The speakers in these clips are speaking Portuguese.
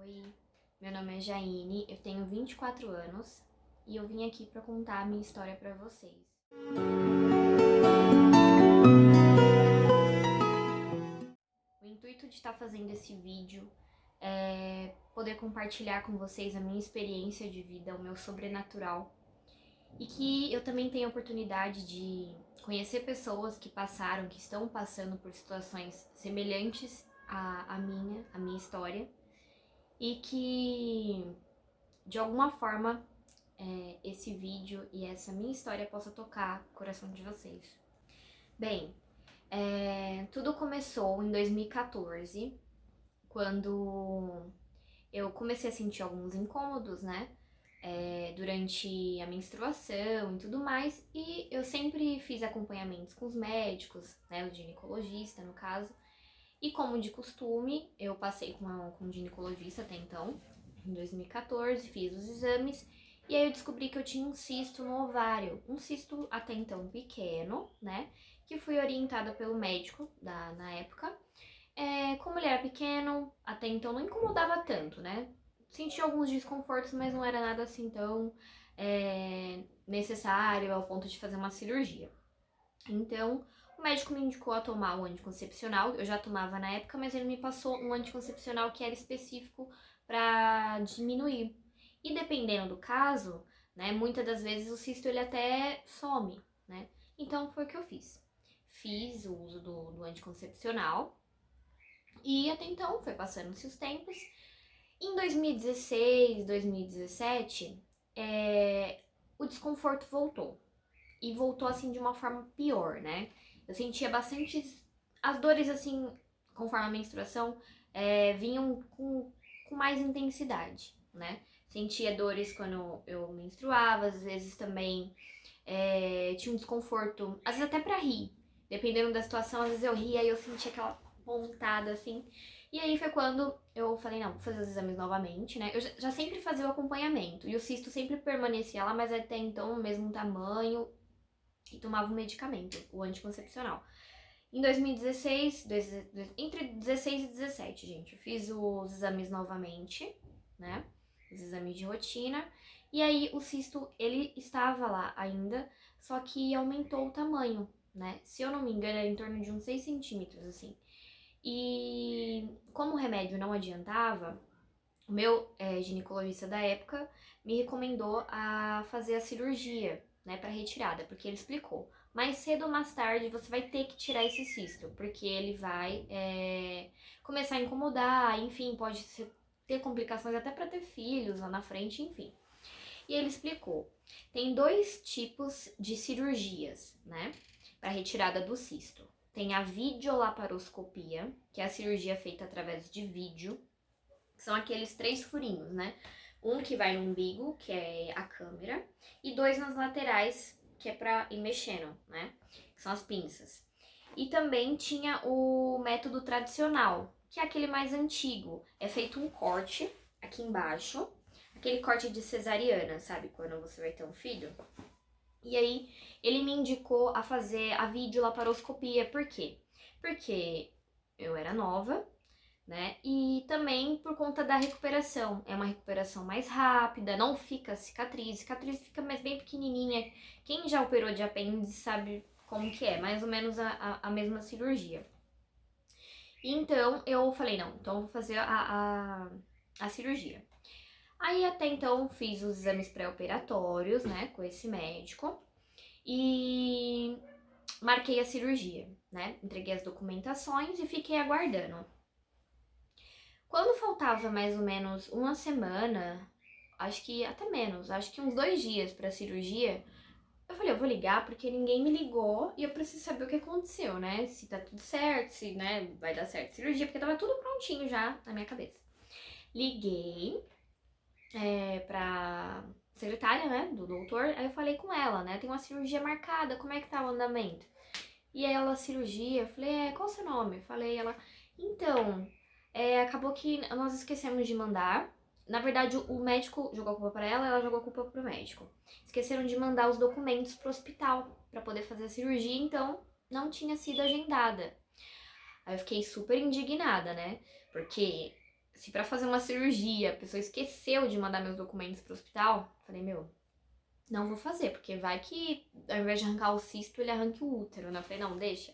Oi, meu nome é Jaine, eu tenho 24 anos e eu vim aqui para contar a minha história para vocês. O intuito de estar fazendo esse vídeo é poder compartilhar com vocês a minha experiência de vida, o meu sobrenatural, e que eu também tenho a oportunidade de conhecer pessoas que passaram, que estão passando por situações semelhantes à minha história, e que de alguma forma esse vídeo e essa minha história possa tocar o coração de vocês. Bem, tudo começou em 2014, quando eu comecei a sentir alguns incômodos, né? Durante a menstruação e tudo mais, e eu sempre fiz acompanhamentos com os médicos, né? O ginecologista, no caso. E como de costume, eu passei com um ginecologista até então, em 2014, fiz os exames, e aí eu descobri que eu tinha um cisto no ovário, um cisto até então pequeno, né? Que fui orientada pelo médico na época. Como ele era pequeno, até então não incomodava tanto, né? Senti alguns desconfortos, mas não era nada assim tão necessário ao ponto de fazer uma cirurgia. Então, o médico me indicou a tomar o anticoncepcional. Eu já tomava na época, mas ele me passou um anticoncepcional que era específico para diminuir. E dependendo do caso, né, muitas das vezes o cisto ele até some, né? Então foi o que eu fiz. Fiz o uso do anticoncepcional e até então foi passando-se os tempos. Em 2016, 2017, o desconforto voltou. E voltou assim de uma forma pior, né? Eu sentia bastante. As dores, assim, conforme a menstruação, vinham com mais intensidade, né? Sentia dores quando eu menstruava, às vezes também tinha um desconforto, às vezes até pra rir. Dependendo da situação, às vezes eu ria e eu sentia aquela pontada, assim. E aí foi quando eu falei, não, vou fazer os exames novamente, né? Eu já sempre fazia o acompanhamento. E o cisto sempre permanecia lá, mas até então o mesmo tamanho, e tomava um medicamento, o anticoncepcional. Em 2016, entre 16 e 17, gente, eu fiz os exames novamente, né? Os exames de rotina. E aí o cisto, ele estava lá ainda, só que aumentou o tamanho, né? Se eu não me engano, era em torno de uns 6 centímetros, assim. E como o remédio não adiantava, o meu ginecologista da época me recomendou a fazer a cirurgia, né, para retirada, porque ele explicou. Mais cedo ou mais tarde você vai ter que tirar esse cisto, porque ele vai começar a incomodar, enfim, ter complicações até para ter filhos lá na frente, enfim. E ele explicou. Tem dois tipos de cirurgias, né, para retirada do cisto. Tem a videolaparoscopia, que é a cirurgia feita através de vídeo, que são aqueles 3 furinhos, né? Um que vai no umbigo, que é a câmera, e 2 nas laterais, que é pra ir mexendo, né? Que são as pinças. E também tinha o método tradicional, que é aquele mais antigo. É feito um corte aqui embaixo, aquele corte de cesariana, sabe? Quando você vai ter um filho. E aí, ele me indicou a fazer a videolaparoscopia. Por quê? Porque eu era nova, né? E também por conta da recuperação. É uma recuperação mais rápida, não fica cicatriz fica mais bem pequenininha. Quem já operou de apêndice sabe como que é, mais ou menos a mesma cirurgia. Então eu falei, não, então eu vou fazer a cirurgia. Aí até então fiz os exames pré-operatórios, né, com esse médico e marquei a cirurgia, né? Entreguei as documentações e fiquei aguardando. Quando faltava mais ou menos uma semana, acho que até menos, acho que uns 2 dias pra cirurgia, eu falei, eu vou ligar porque ninguém me ligou e eu preciso saber o que aconteceu, né? Se tá tudo certo, se, né, vai dar certo a cirurgia, porque tava tudo prontinho já na minha cabeça. Liguei pra secretária, né, do doutor, aí eu falei com ela, né, tem uma cirurgia marcada, como é que tá o andamento? E aí ela, cirurgia, eu falei, qual o seu nome? Eu falei, ela, então, acabou que nós esquecemos de mandar. Na verdade, o médico jogou a culpa pra ela jogou a culpa pro médico. Esqueceram de mandar os documentos pro hospital pra poder fazer a cirurgia, então não tinha sido agendada. Aí eu fiquei super indignada, né? Porque se pra fazer uma cirurgia a pessoa esqueceu de mandar meus documentos pro hospital, falei, meu, não vou fazer, porque vai que ao invés de arrancar o cisto, ele arranque o útero, né? Eu falei, não, deixa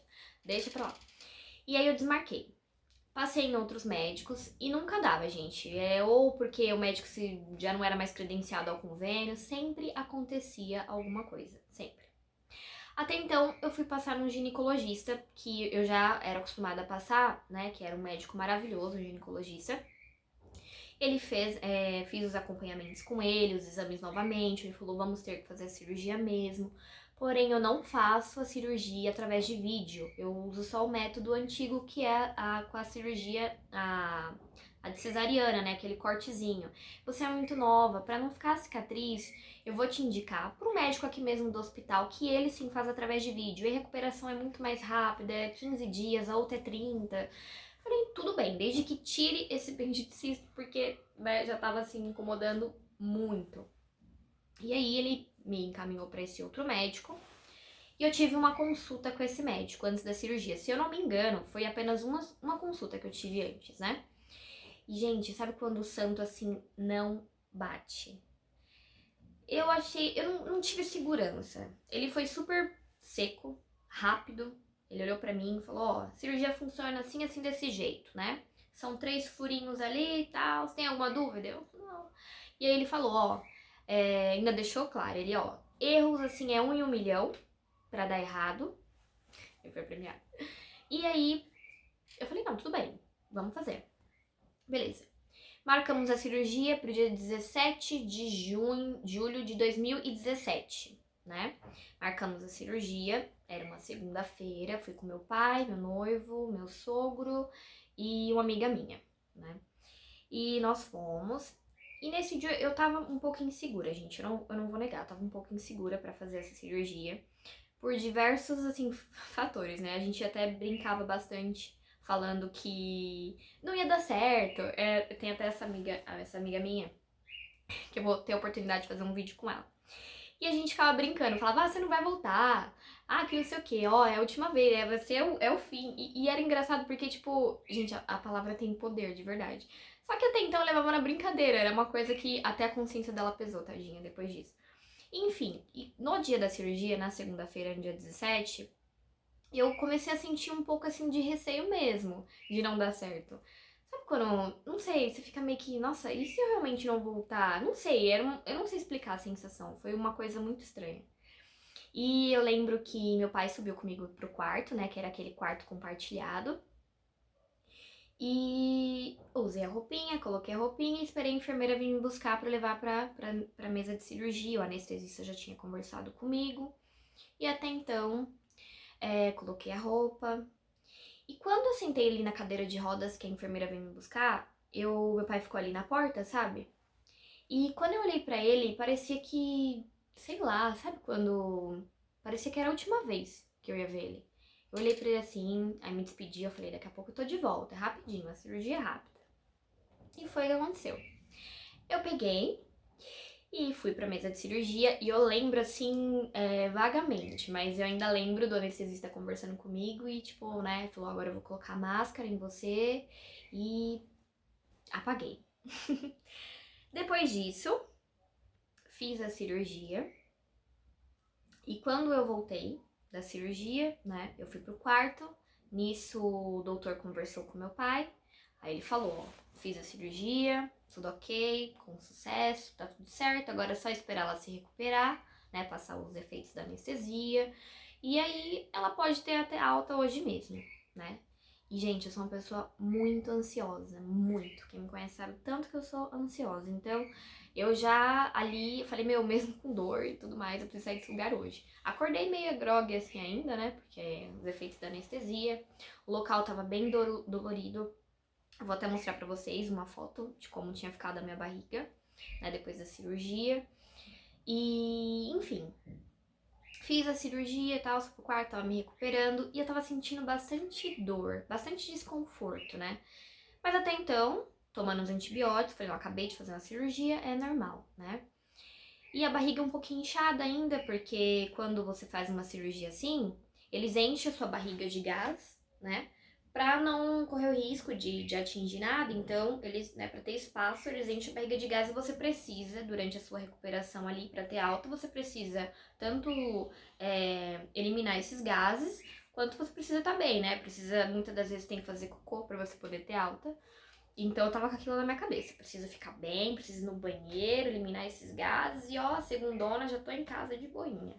pra lá. E aí eu desmarquei. Passei em outros médicos e nunca dava, gente. Ou porque o médico já não era mais credenciado ao convênio, sempre acontecia alguma coisa, sempre. Até então, eu fui passar num ginecologista, que eu já era acostumada a passar, né? Que era um médico maravilhoso, um ginecologista. Ele fiz os acompanhamentos com ele, os exames novamente. Ele falou, vamos ter que fazer a cirurgia mesmo. Porém, eu não faço a cirurgia através de vídeo. Eu uso só o método antigo, que é com a cirurgia, a de cesariana, né? Aquele cortezinho. Você é muito nova, para não ficar cicatriz, eu vou te indicar para um médico aqui mesmo do hospital, que ele sim faz através de vídeo. E a recuperação é muito mais rápida, é 15 dias, a outra é 30. Falei, tudo bem, desde que tire esse bendito cisto, porque né, já tava assim incomodando muito. E aí ele me encaminhou para esse outro médico e eu tive uma consulta com esse médico antes da cirurgia. Se eu não me engano, foi apenas uma consulta que eu tive antes, né? E, gente, sabe quando o santo assim não bate? Eu não tive segurança. Ele foi super seco, rápido. Ele olhou pra mim e falou, ó, a cirurgia funciona assim, assim, desse jeito, né? São 3 furinhos ali e tal, você tem alguma dúvida? Eu, não. E aí ele falou, ó, ainda deixou claro, ele, ó, erros assim é 1 em 1 milhão pra dar errado. Ele foi premiado. E aí, eu falei, não, tudo bem, vamos fazer. Beleza. Marcamos a cirurgia para o dia 17 de julho de 2017, né? Marcamos a cirurgia, era uma segunda-feira, fui com meu pai, meu noivo, meu sogro e uma amiga minha, né? E nós fomos. E nesse dia eu tava um pouco insegura, gente, eu não vou negar, eu tava um pouco insegura para fazer essa cirurgia, por diversos, assim, fatores, né? A gente até brincava bastante falando que não ia dar certo. Tem até essa amiga minha, que eu vou ter a oportunidade de fazer um vídeo com ela. E a gente ficava brincando, falava, você não vai voltar. Que não sei o que, ó, é a última vez, vai ser o fim. E era engraçado porque, tipo, gente, a palavra tem poder, de verdade. Só que até então eu levava na brincadeira, era uma coisa que até a consciência dela pesou, tadinha, depois disso. Enfim, e no dia da cirurgia, na segunda-feira, no dia 17, eu comecei a sentir um pouco assim de receio mesmo, de não dar certo. Sabe quando, não sei, você fica meio que, nossa, e se eu realmente não voltar? Não sei, eu não sei explicar a sensação, foi uma coisa muito estranha. E eu lembro que meu pai subiu comigo pro quarto, né, que era aquele quarto compartilhado. E usei a roupinha, coloquei a roupinha e esperei a enfermeira vir me buscar pra levar pra mesa de cirurgia. O anestesista já tinha conversado comigo. E até então, coloquei a roupa. E quando eu sentei ali na cadeira de rodas que a enfermeira veio me buscar, meu pai ficou ali na porta, sabe? E quando eu olhei pra ele, parecia que, sei lá, sabe quando... Parecia que era a última vez que eu ia ver ele. Eu olhei pra ele assim, aí me despedi, eu falei, daqui a pouco eu tô de volta, é rapidinho, a cirurgia é rápida. E foi o que aconteceu. Eu peguei e fui pra mesa de cirurgia e eu lembro assim, vagamente, mas eu ainda lembro do anestesista conversando comigo e tipo, né, falou, agora eu vou colocar máscara em você e apaguei. Depois disso, fiz a cirurgia e quando eu voltei da cirurgia, né, eu fui pro quarto, nisso o doutor conversou com meu pai, aí ele falou, ó, fiz a cirurgia, tudo ok, com sucesso, tá tudo certo, agora é só esperar ela se recuperar, né, passar os efeitos da anestesia, e aí ela pode ter até alta hoje mesmo, né. E, gente, eu sou uma pessoa muito ansiosa, muito. Quem me conhece sabe tanto que eu sou ansiosa. Então, eu já ali falei, meu, mesmo com dor e tudo mais, eu preciso sair desse lugar hoje. Acordei meio grogue assim ainda, né? Porque os efeitos da anestesia. O local tava bem dolorido. Eu vou até mostrar pra vocês uma foto de como tinha ficado a minha barriga, né? Depois da cirurgia. E, enfim, fiz a cirurgia e tal, fui pro quarto, tava me recuperando e eu tava sentindo bastante dor, bastante desconforto, né? Mas até então, tomando os antibióticos, falei, eu acabei de fazer uma cirurgia, é normal, né? E a barriga um pouquinho inchada ainda, porque quando você faz uma cirurgia assim, eles enchem a sua barriga de gás, né? Pra não correr o risco de atingir nada, então, eles, né, pra ter espaço, eles enchem a barriga de gás e você precisa, durante a sua recuperação ali, pra ter alta, você precisa tanto eliminar esses gases, quanto você precisa estar bem, né? Precisa, muitas das vezes, tem que fazer cocô pra você poder ter alta. Então, eu tava com aquilo na minha cabeça. Preciso ficar bem, preciso ir no banheiro, eliminar esses gases. E, ó, segundona, já tô em casa de boinha.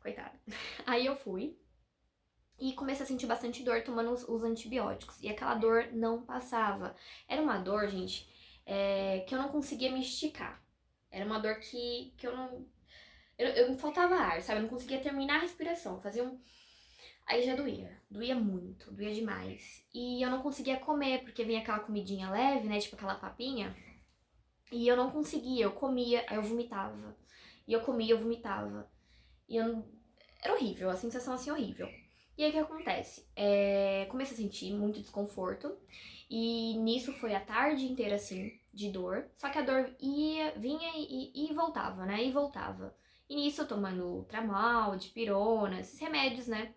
Coitada. Aí eu fui. E comecei a sentir bastante dor tomando os antibióticos. E aquela dor não passava. Era uma dor, gente, que eu não conseguia me esticar. Era uma dor que eu não. Eu me faltava ar, sabe? Eu não conseguia terminar a respiração. Fazia um. Aí já doía. Doía muito, doía demais. E eu não conseguia comer, porque vinha aquela comidinha leve, né? Tipo aquela papinha. E eu não conseguia, eu comia, aí eu vomitava. E eu comia, eu vomitava. E eu não... Era horrível, a sensação assim horrível. E aí o que acontece? Comecei a sentir muito desconforto. E nisso foi a tarde inteira assim, de dor. Só que a dor vinha e voltava, né? E voltava. E nisso eu tomando Tramal, Dipirona, esses remédios, né?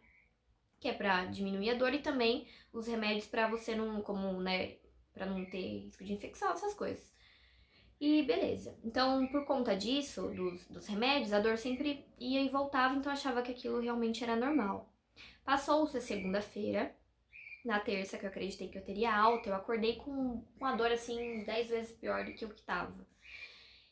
Que é pra diminuir a dor e também os remédios pra você não, como, né? Pra não ter risco de infecção, essas coisas. E beleza. Então, por conta disso, dos remédios, a dor sempre ia e voltava, então eu achava que aquilo realmente era normal. Passou-se a segunda-feira, na terça, que eu acreditei que eu teria alta, eu acordei com a dor assim 10 vezes pior do que o que tava.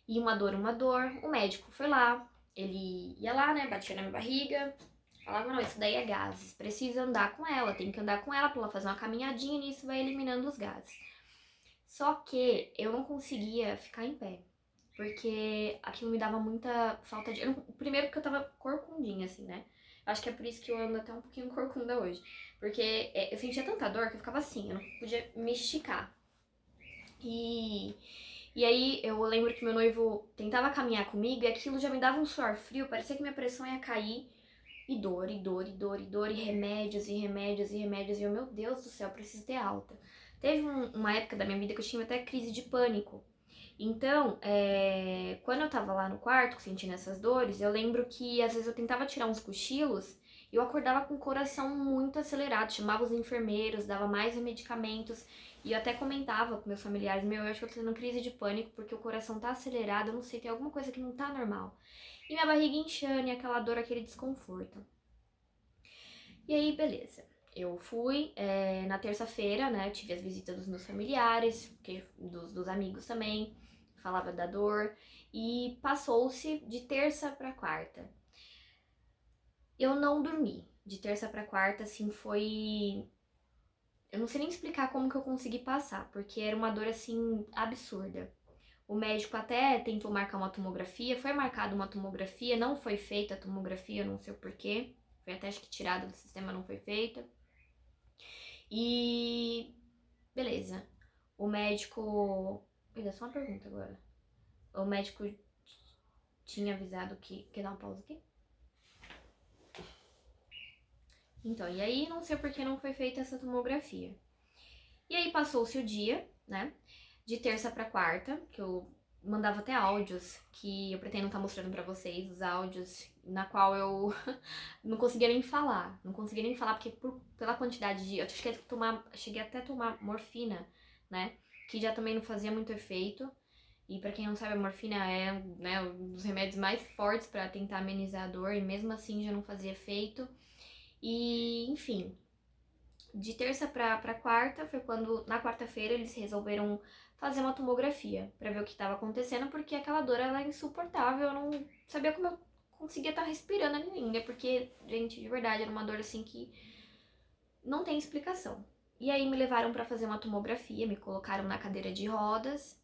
E uma dor, uma dor. O médico foi lá, ele ia lá, né, batia na minha barriga, falava: não, isso daí é gases, precisa andar com ela, tem que andar com ela pra ela fazer uma caminhadinha e nisso vai eliminando os gases. Só que eu não conseguia ficar em pé. Porque aquilo me dava muita falta de. Primeiro porque eu tava corcundinha, assim, né? Acho que é por isso que eu ando até um pouquinho corcunda hoje. Porque eu sentia tanta dor que eu ficava assim, eu não podia me esticar. E, e aí eu lembro que meu noivo tentava caminhar comigo e aquilo já me dava um suor frio, parecia que minha pressão ia cair. E dor, e dor, e dor, e dor, e remédios, e remédios, e remédios. E eu, meu Deus do céu, eu preciso ter alta. Teve uma época da minha vida que eu tinha até crise de pânico. Então, quando eu tava lá no quarto sentindo essas dores, eu lembro que às vezes eu tentava tirar uns cochilos e eu acordava com o coração muito acelerado, chamava os enfermeiros, dava mais medicamentos e eu até comentava com meus familiares: meu, eu acho que eu tô tendo crise de pânico porque o coração tá acelerado, eu não sei, tem alguma coisa que não tá normal. E minha barriga inchando e aquela dor, aquele desconforto. E aí, beleza. Eu fui na terça-feira, né? Tive as visitas dos meus familiares, dos amigos também, falava da dor. E passou-se de terça pra quarta. Eu não dormi. De terça pra quarta, assim, foi. Eu não sei nem explicar como que eu consegui passar, porque era uma dor, assim, absurda. O médico até tentou marcar uma tomografia, foi marcada uma tomografia, não foi feita a tomografia, não sei o porquê. Foi até acho que tirada do sistema, não foi feita. E beleza. O médico. Olha, só uma pergunta agora. O médico tinha avisado que. Quer dar uma pausa aqui? Então, e aí não sei por que não foi feita essa tomografia. E aí passou-se o dia, né? De terça pra quarta, que eu mandava até áudios, que eu pretendo estar mostrando pra vocês, os áudios na qual eu não conseguia nem falar. Não conseguia nem falar, porque pela quantidade de. Eu cheguei até a tomar morfina, né? Que já também não fazia muito efeito. E pra quem não sabe, a morfina é, né, um dos remédios mais fortes pra tentar amenizar a dor, e mesmo assim já não fazia efeito. E, enfim, de terça pra quarta foi quando, na quarta-feira, eles resolveram fazer uma tomografia pra ver o que estava acontecendo, porque aquela dor ela é insuportável, eu não sabia como eu conseguia estar respirando ainda, porque, gente, de verdade, era uma dor assim que não tem explicação. E aí me levaram pra fazer uma tomografia, me colocaram na cadeira de rodas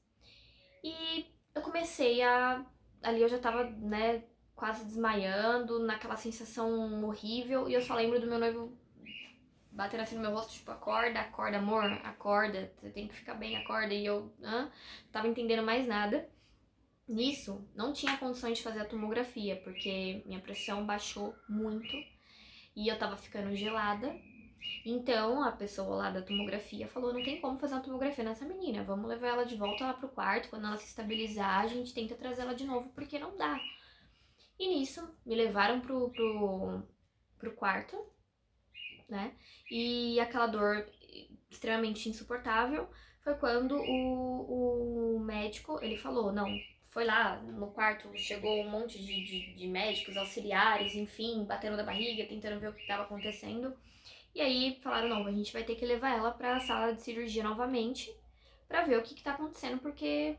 e eu comecei a. Ali eu já tava, né, quase desmaiando, naquela sensação horrível, e eu só lembro do meu noivo bater assim no meu rosto, tipo, acorda, acorda, amor, acorda, você tem que ficar bem, acorda. E eu não tava entendendo mais nada. Nisso, não tinha condições de fazer a tomografia, porque minha pressão baixou muito e eu tava ficando gelada. Então, a pessoa lá da tomografia falou: não tem como fazer uma tomografia nessa menina, vamos levar ela de volta lá pro quarto, quando ela se estabilizar, a gente tenta trazer ela de novo, porque não dá. E nisso, me levaram pro quarto. né? E aquela dor extremamente insuportável foi quando o médico, ele falou, não, foi lá no quarto, chegou um monte de médicos, auxiliares, enfim, batendo na barriga, tentando ver o que estava acontecendo. E aí falaram, não, a gente vai ter que levar ela para a sala de cirurgia novamente para ver o que tá acontecendo, porque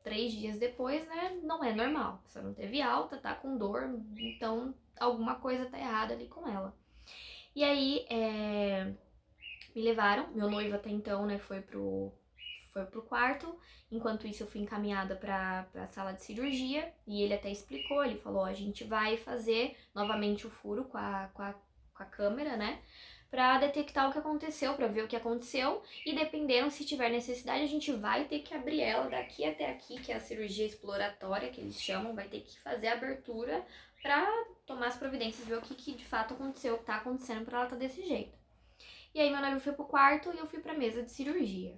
3 dias depois, né, não é normal. Você não teve alta, tá com dor, então alguma coisa tá errada ali com ela. E aí, me levaram, meu noivo até então, né, foi pro quarto. Enquanto isso, eu fui encaminhada pra sala de cirurgia. E ele até explicou, ele falou, a gente vai fazer novamente o furo com a câmera, né? Pra detectar o que aconteceu, pra ver o que aconteceu. E dependendo, se tiver necessidade, a gente vai ter que abrir ela daqui até aqui, que é a cirurgia exploratória, que eles chamam. Vai ter que fazer a abertura pra tomar as providências, ver o que de fato aconteceu, o que tá acontecendo pra ela tá desse jeito. E aí meu noivo foi pro quarto e eu fui pra mesa de cirurgia.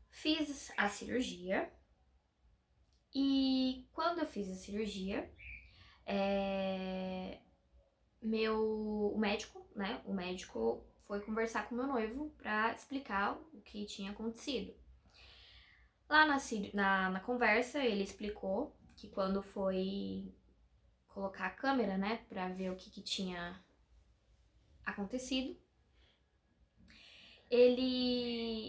Fiz a cirurgia e quando eu fiz a cirurgia, o médico, né? O médico foi conversar com meu noivo pra explicar o que tinha acontecido. Lá na conversa, ele explicou que quando foi colocar a câmera, né, pra ver o que tinha acontecido, ele